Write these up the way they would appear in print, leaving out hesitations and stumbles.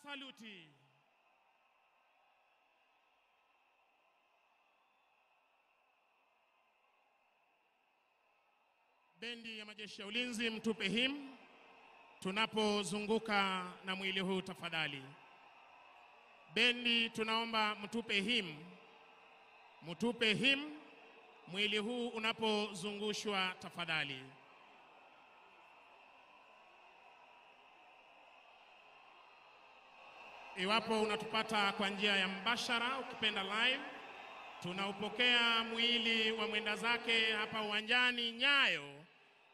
saluti. Bendi ya majeshi ya ulinzi, mtupe him tunapozunguka na mwili huu tafadhali. Bendi tunaomba mtupe him mwili huu unapozungushwa tafadhali. Iwapo unatupata kwa njia ya mbashara, ukipenda live, tunaupokea mwili wa mwenda zake hapa uwanjani Nyayo,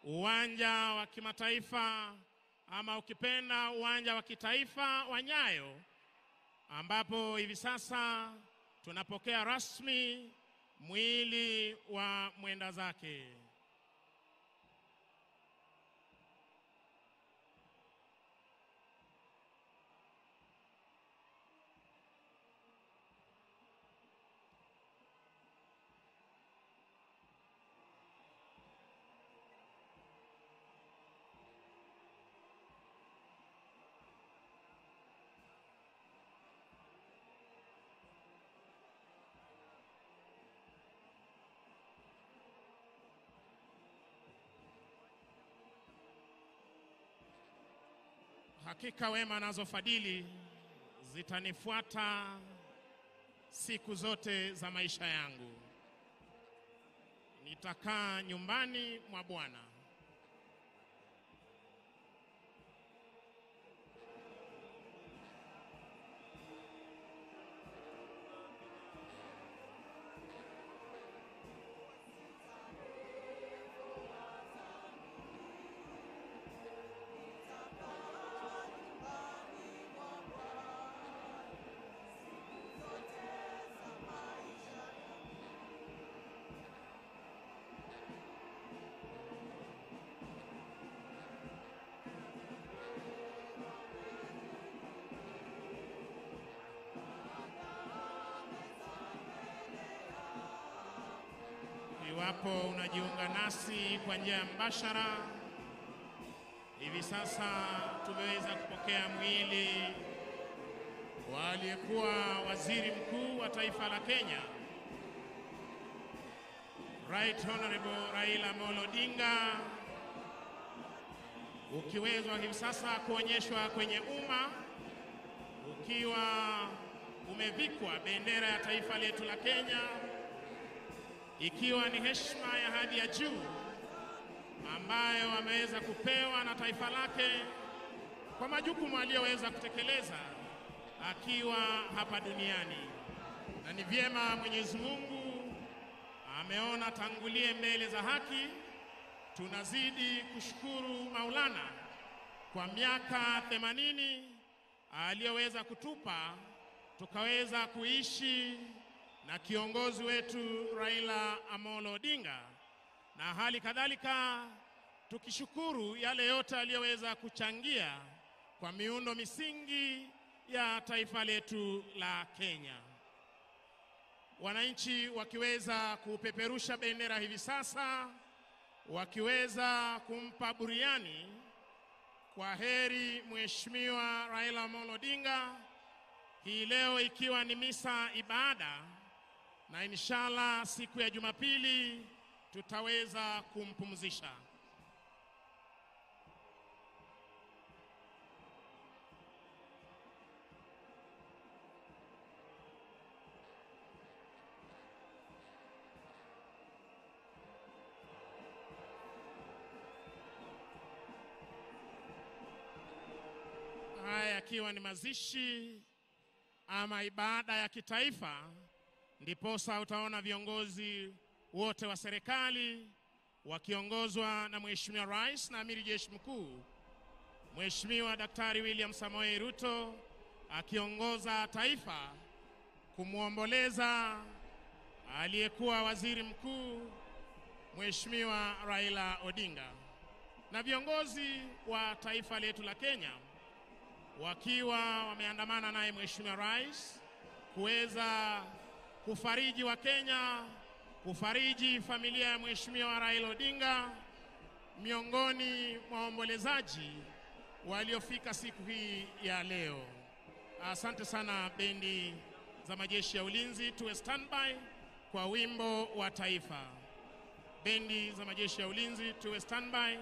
uwanja wa kimataifa ama ukipenda uwanja wa kitaifa wa Nyayo, ambapo hivi sasa tunapokea rasmi mwili wa mwenda zake. Hakika wema nazo fadhili zitanifuata siku zote za maisha yangu. Nitakaa nyumbani mwa Bwana. Iwapo unajiunga nasi kwa njia ya mbashara, hivi sasa tumeweza kupokea mwili wa aliyekuwa waziri mkuu wa taifa la Kenya, Right Honorable Raila Amolo Odinga, ukiwezwa hivi sasa kuonyeshwa kwenye umma ukiwa umevikwa bendera ya taifa letu la Kenya, ikiwa ni heshima ya hadi ya juu ambayo ameweza kupewa na taifa lake kwa majukumu aliyoweza kutekeleza akiwa hapa duniani. Na ni vyema Mwenyezi Mungu ameona tangulie mbele za haki. Tunazidi kushukuru Maulana kwa miaka 80 aliyoweza kutupa tukaweza kuishi na kiongozi wetu Raila Amolo Odinga, na hali kadhalika tukishukuru yale yote aliyoweza kuchangia kwa miundo misingi ya taifa letu la Kenya. Wananchi wakiweza kupeperusha bendera hivi sasa, wakiweza kumpa buriani kwa heri Mheshimiwa Raila Amolo Odinga, hii leo ikiwa ni misa ibada, na inshallah siku ya Jumapili tutaweza kumpumzisha. Haya yakiwa ni mazishi ama ibada ya kitaifa, ndiposa utaona viongozi wote wa serikali wakiongozwa na Mheshimiwa Rais na Amiri Jeshi Mkuu Mheshimiwa Daktari William Samoei Ruto akiongoza taifa kumuomboleza aliyekuwa waziri mkuu Mheshimiwa Raila Odinga, na viongozi wa taifa letu la Kenya wakiwa wameandamana naye Mheshimiwa Rais kuweza kufariji wa Kenya, kufariji familia ya Mheshimiwa Raila Odinga, miongoni mwa waombolezaji waliofika siku hii ya leo. Asante sana bendi za majeshi ya ulinzi, tuwe standby kwa wimbo wa taifa. Bendi za majeshi ya ulinzi, tuwe standby